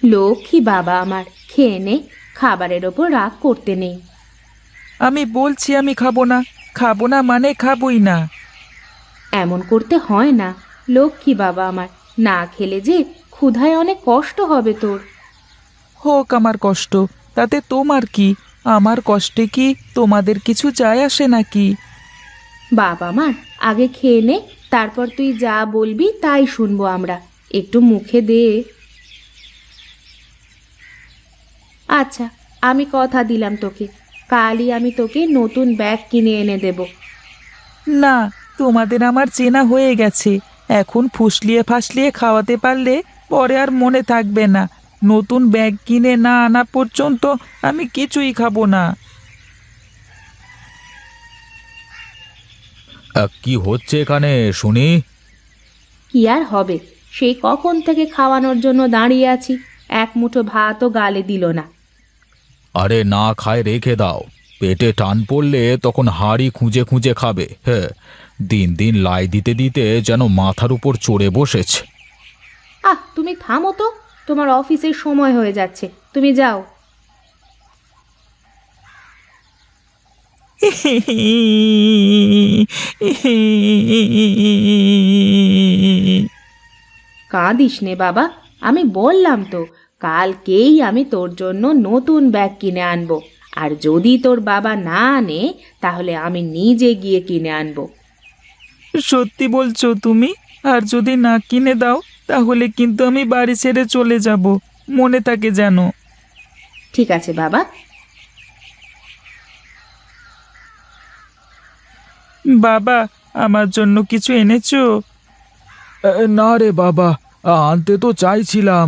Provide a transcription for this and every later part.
লক্ষ্মী বাবা আমার, খেয়ে নে, খাবারের ওপর রাগ করতে নেই। আমি বলছি আমি খাবো না, খাবো না মানে খাবোই না। এমন করতে হয় না, লক্ষ্মী বাবা আমার, না খেলে যে ক্ষুধায় অনেক কষ্ট হবে তোর। হোক আমার কষ্ট, তাতে তোমার কি? আমার কষ্টে কি তোমাদের কিছু যায় আসে নাকি? বাবা আমার, আগে খেয়ে নে, তারপর তুই যা বলবি তাই শুনবো আমরা। একটু মুখে দে। আচ্ছা, আমি কথা দিলাম তোকে, কালই আমি তোকে নতুন ব্যাগ কিনে এনে দেব। না, তোমাদের আমার চেনা হয়ে গেছে। এখন ফুসলিয়ে ফাসলিয়ে খাওয়াতে পারলে পরে আর মনে থাকবে না। নতুন ব্যাগ কিনে না আনা পর্যন্ত আমি কিছুই খাবো না। কি হচ্ছে এখানে শুনি? কি আর হবে, সেই কখন থেকে খাওয়ানোর জন্য দাঁড়িয়ে আছি, এক মুঠো ভাতও গালে দিল না। আরে না খায় রেখে দাও, পেটে টান পড়লে তখন হাঁড়ি খুঁজে খুঁজে খাবে। হ্যাঁ, দিন দিন লাই দিতে দিতে যেন মাথার উপর চড়ে বসেছে। তুমি থামো তো, তোমার অফিসের সময় হয়ে যাচ্ছে, তুমি যাও। কাঁদিস নে বাবা, আমি বললাম তো, কালকেই আমি তোর জন্য নতুন ব্যাগ কিনে আনবো। আর যদি তোর বাবা না আনে, তাহলে আমি নিজে গিয়ে কিনে আনবো। সত্যি বলছো তুমি? আর যদি না কিনে দাও তাহলে কিন্তু আমি বাড়ি ছেড়ে চলে যাব, মনে থাকে যেন। ঠিক আছে বাবা। বাবা, আমার জন্য কিছু এনেছো? না রে বাবা, আনতে তো চাইছিলাম,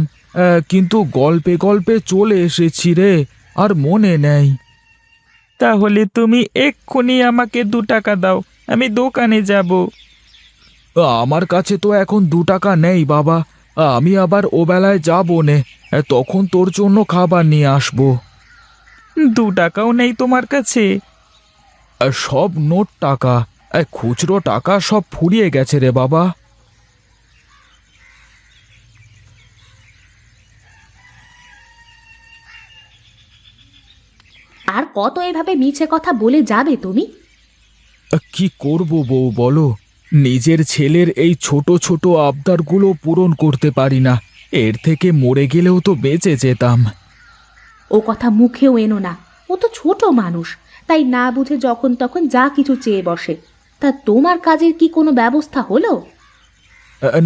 কিন্তু গল্পে গল্পে চলে এসেছি রে, আর মনে নেই। তাহলে তুমি এক্ষুনি আমাকে 2 টাকা দাও, আমি দোকানে যাব। আমার কাছে তো এখন 2 টাকা নেই বাবা, আমি আবার ওবেলায় যাবো নে, তখন তোর জন্য খাবার নিয়ে আসবো। 2 টাকাও নেই তোমার কাছে? সব নোট টাকা, খুচরো টাকা সব ফুরিয়ে গেছে রে বাবা। আর কত এভাবে মিছে কথা বলে যাবে তুমি? কি করব বউ বলো, নিজের ছেলের এই ছোট ছোট আবদারগুলো পূরণ করতে পারি না। এর থেকে মরে গেলেও তো বেঁচে যেতাম। ও কথা মুখেও এনো না, ও তো ছোট মানুষ, তাই না বুঝে যখন তখন যা কিছু চেয়ে বসে। তা তোমার কাজের কি কোনো ব্যবস্থা হলো?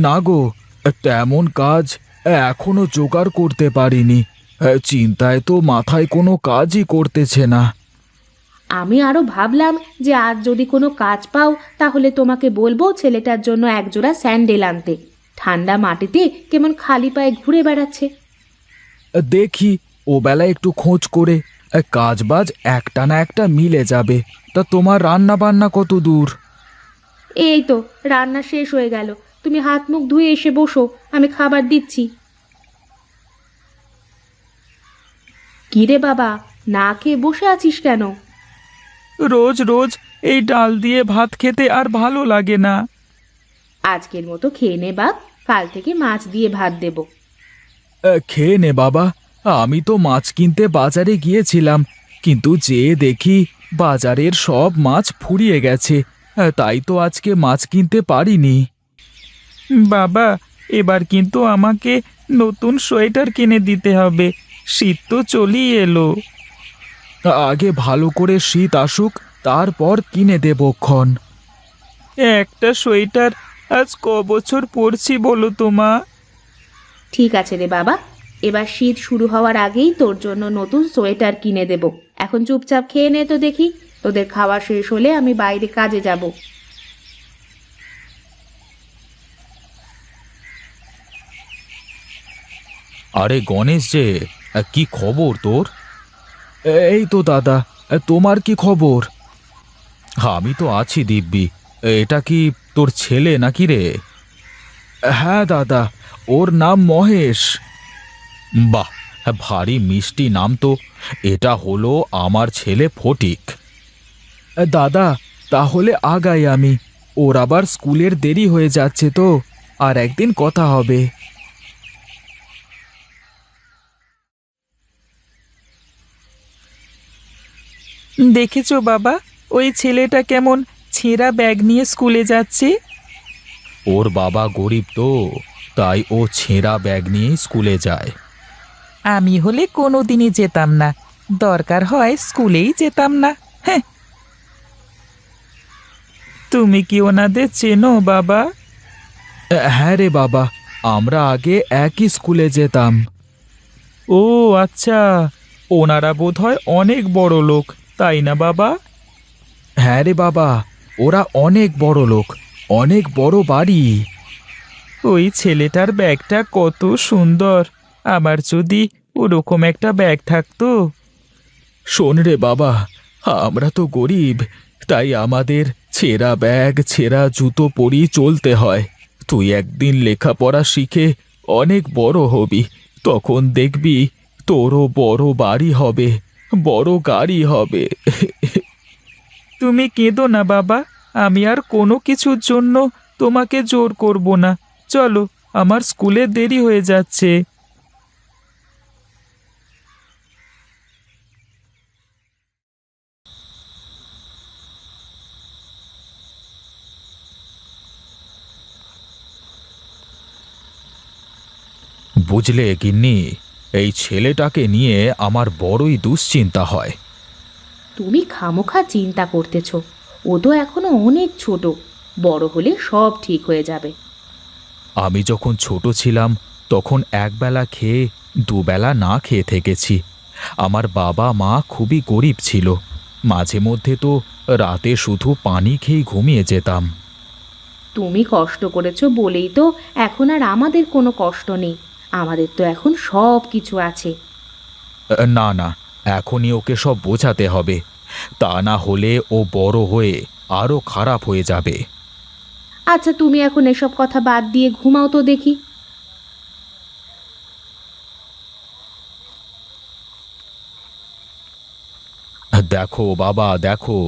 না গো, তেমন কাজ এখনো জোগাড় করতে পারিনি। চিন্তায় তো মাথায় কোনো কাজই করতেছে না। আমি আরো ভাবলাম যে আজ যদি কোনো কাজ পাও, তাহলে তোমাকে বলবো ছেলেটার জন্য একজোড়া স্যান্ডেল আনতে। ঠান্ডা মাটিতে কেমন খালি পায়ে ঘুরে বেড়াচ্ছে। দেখি ও বেলা একটু খোঁজ করে, কাজ বাজ একটা না একটা মিলে যাবে। তা তোমার রান্না বান্না কত দূর? এই তো রান্না শেষ হয়ে গেল, তুমি হাত মুখ ধুয়ে এসে বসো, আমি খাবার দিচ্ছি। কিরে বাবা, না খেয়ে বসে আছিস কেন? রোজ রোজ এই ডাল দিয়ে ভাত খেতে আর ভালো লাগে না। আজকের মতো খেয়ে নে বাপ, কাল থেকে মাছ দিয়ে ভাত দেব। খেয়ে নে বাবা, আমি তো মাছ কিনতে বাজারে গিয়েছিলাম, কিন্তু যেয়ে দেখি বাজারের সব মাছ ফুরিয়ে গেছে। তাই তো আজকে মাছ কিনতে পারিনি। বাবা, এবার কিন্তু আমাকে নতুন সোয়েটার কিনে দিতে হবে, শীত তো চলেই এলো। আগে ভালো করে শীত আসুক, তারপর কিনে দেবক্ষণ। একটা সোয়েটার আজ ক বছর পরছি বলো তো মা? ঠিক আছে রে বাবা, এবার শীত শুরু হওয়ার আগেই তোর জন্য নতুন সোয়েটার কিনে দেব। এখন চুপচাপ খেয়ে নে তো দেখি, তোদের খাওয়া শেষ হলে আমি বাইরে কাজে যাব। আরে গণেশ যে, কি খবর তোর? এই তো দাদা, তোমার কি খবর? আমি তো আছি দিব্যি। এটা কি তোর ছেলে নাকি রে? হ্যাঁ দাদা, ওর নাম মহেশ। বাহ, ভারী মিষ্টি নাম তো। এটা হলো আমার ছেলে ফটিক। দাদা, তাহলে আগাই আমি, ওর আবার স্কুলের দেরি হয়ে যাচ্ছে তো, আর একদিন কথা হবে। দেখেছো বাবা, ওই ছেলেটা কেমন ছেঁড়া ব্যাগ নিয়ে স্কুলে যাচ্ছে। ওর বাবা গরিব তো, তাই ও ছেঁড়া ব্যাগ নিয়ে স্কুলে যায়। আমি হলে কোনোদিনই যেতাম না, দরকার হয় স্কুলেই যেতাম না। হ্যাঁ। তুমি কি ওনাদের চেনো বাবা? হ্যাঁ রে বাবা, আমরা আগে একই স্কুলে যেতাম। ও আচ্ছা, ওনারা বোধহয় অনেক বড় লোক, তাই না বাবা? হ্যাঁ রে বাবা, ওরা অনেক বড় লোক, অনেক বড় বাড়ি। ওই ছেলেটার ব্যাগটা কত সুন্দর, আমার যদি ওরকম একটা ব্যাগ থাকতো। শোন রে বাবা, আমরা তো গরিব, তাই আমাদের ছেঁড়া ব্যাগ ছেঁড়া জুতো পরেই চলতে হয়। তুই একদিন লেখাপড়া শিখে অনেক বড় হবি, তখন দেখবি তোরও বড় বাড়ি হবে, বড় গাড়ি হবে। তুমি কেঁদো না বাবা, আমি আর কোনো কিছুর জন্য তোমাকে জোর করব না। চলো, আমার স্কুলে দেরি হয়ে যাচ্ছে। বুঝলে গিন্নি, এই ছেলেটাকে নিয়ে আমার বড়ই দুশ্চিন্তা হয়। তুমি খামোখা চিন্তা করতেছ, ও তো এখনো অনেক ছোট, বড় হলে সব ঠিক হয়ে যাবে। আমি যখন ছোট ছিলাম তখন একবেলা খেয়ে দুবেলা না খেয়ে থেকেছি। আমার বাবা মা খুবই গরিব ছিল, মাঝে মধ্যে তো রাতে শুধু পানি খেয়ে ঘুমিয়ে যেতাম। তুমি কষ্ট করেছো বলেই তো এখন আর আমাদের কোনো কষ্ট নেই। আমাদের তো এখন সব কিছু আছে। না না, এখনই ওকে সব বোঝাতে হবে, তা না হলে ও বড় হয়ে আরও খারাপ হয়ে যাবে। আচ্ছা, তুমি এখন এসব কথা বাদ দিয়ে ঘুমাও তো দেখি। দেখো বাবা, দেখো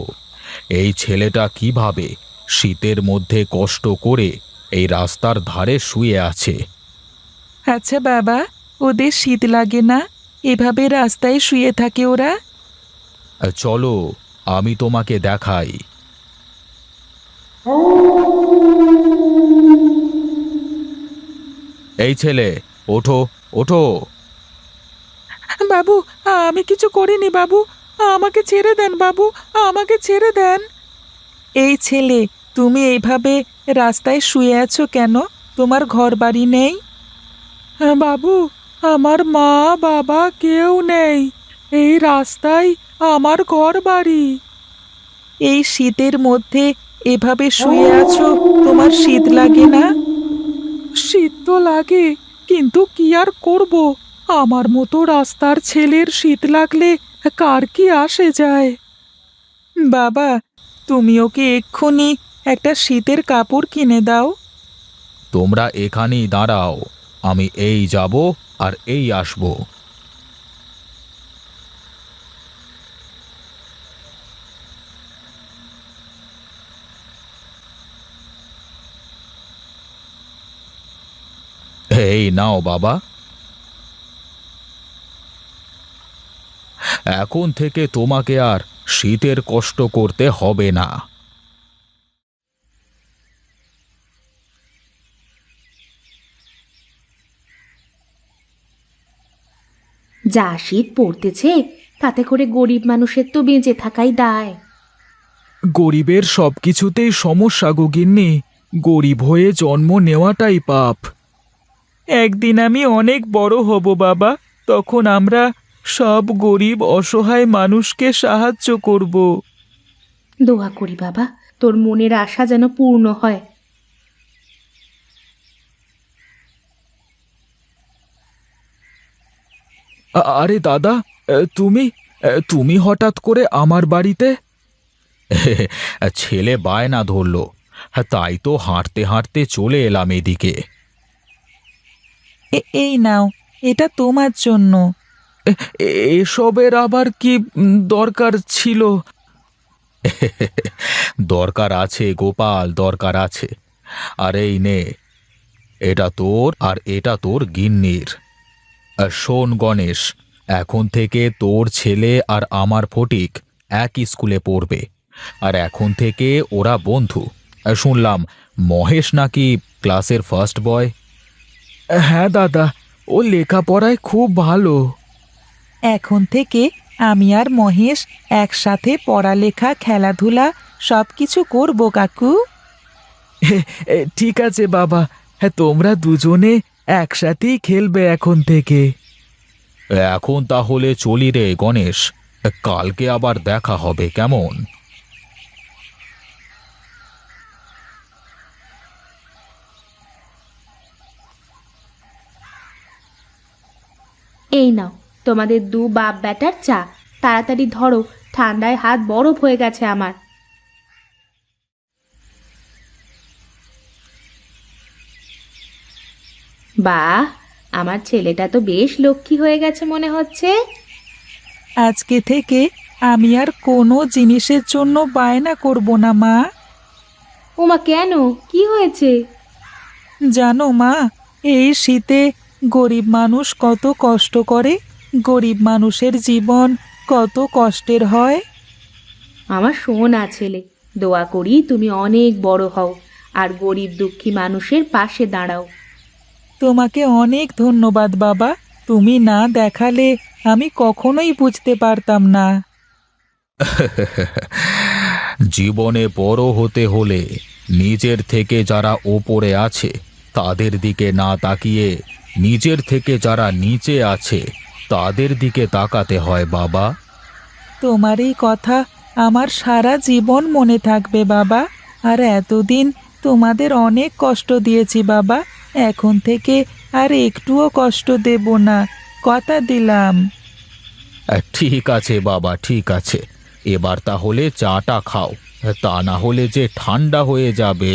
এই ছেলেটা কিভাবে শীতের মধ্যে কষ্ট করে এই রাস্তার ধারে শুয়ে আছে। আচ্ছা বাবা, ওদের শীত লাগে না? এভাবে রাস্তায় শুয়ে থাকে ওরা? চলো, আমি তোমাকে দেখাই। এই ছেলে, ওঠো, ওঠো। বাবু, আমি কিছু করিনি বাবু, আমাকে ছেড়ে দেন বাবু, আমাকে ছেড়ে দেন। এই ছেলে, তুমি এইভাবে রাস্তায় শুয়ে আছো কেন? তোমার ঘর বাড়ি নেই? বাবু, আমার মা বাবা কেউ নেই, এই রাস্তায় আমার ঘর বাড়ি। এই শীতের মধ্যে এভাবে শুয়ে আছো, তোমার শীত লাগে না? শীত তো লাগে, কিন্তু কি আর করব, আমার মতো রাস্তার ছেলের শীত লাগলে কার কি আসে যায়। বাবা, তুমি ওকে এক্ষুনি একটা শীতের কাপড় কিনে দাও। তোমরা এখানেই দাঁড়াও, আমি এই যাব আর এই আসব। এই নাও বাবা, এখন থেকে তোমাকে আর শীতের কষ্ট করতে হবে না। যা শীত পড়তেছে, তাতে করে গরিব মানুষের তো বেঁচে থাকাই দায়। গরিবের সবকিছুতেই সমস্যা গো গিন্নি, গরিব হয়ে জন্ম নেওয়াটাই পাপ। একদিন আমি অনেক বড় হব বাবা, তখন আমরা সব গরিব অসহায় মানুষকে সাহায্য করব। দোয়া করি বাবা, তোর মনের আশা যেন পূর্ণ হয়। আরে দাদা, তুমি তুমি হঠাৎ করে আমার বাড়িতে? ছেলে বায়না ধরলো, তাই তো হাঁটতে হাঁটতে চলে এলাম এদিকে। এই নাও, এটা তোমার জন্য। এসবের আবার কি দরকার ছিল? দরকার আছে গোপাল, দরকার আছে। আর এই নে, এটা তোর আর এটা তোর গিন্নির। আর শোন গণেশ, এখন থেকে তোর ছেলে আর আমার ফটিক একই স্কুলে পড়বে। আর এখন থেকে ওরা বন্ধু। আর শুনলাম মহেশ নাকি ক্লাসের ফার্স্ট বয়। হ্যাঁ দাদা, ও লেখাপড়ায় খুব ভালো। এখন থেকে আমি আর মহেশ একসাথে পড়ালেখা খেলাধুলা সব কিছু করব কাকু। ঠিক আছে বাবা, হ্যাঁ তোমরা দুজনে একসাথেই খেলবে এখন থেকে। এখন তাহলে চলি রে গণেশ, কালকে আবার দেখা হবে কেমন? এই নাও তোমাদের দু বাপ বেটার চা। তাড়াতাড়ি ধরো, ঠান্ডায় হাত বরফ হয়ে গেছে আমার। বাহ, আমার ছেলেটা তো বেশ লক্ষ্মী হয়ে গেছে মনে হচ্ছে। আজকে থেকে আমি আর কোনো জিনিসের জন্য বায়না করব না মা। ওমা, কেন, কি হয়েছে? জানো মা, এই শীতে গরিব মানুষ কত কষ্ট করে, গরিব মানুষের জীবন কত কষ্টের হয়। আমার সোনা ছেলে, দোয়া করি তুমি অনেক বড় হও আর গরিব দুঃখী মানুষের পাশে দাঁড়াও। তোমাকে অনেক ধন্যবাদ বাবা, তুমি না দেখালে আমি কখনোই বুঝতে পারতাম না। জীবনে বড় হতে হলে নিজের থেকে যারা ওপরে আছে তাদের দিকে না তাকিয়ে নিজের থেকে যারা নিচে আছে তাদের দিকে তাকাতে হয় বাবা। তোমার এই কথা আমার সারা জীবন মনে থাকবে বাবা। আর এতদিন তোমাদের অনেক কষ্ট দিয়েছি বাবা, এখন থেকে আর একটুও কষ্ট দেব না, কথা দিলাম। ঠিক আছে বাবা, ঠিক আছে। এবার তাহলে চাটা খাও, তা না হলে যে ঠান্ডা হয়ে যাবে।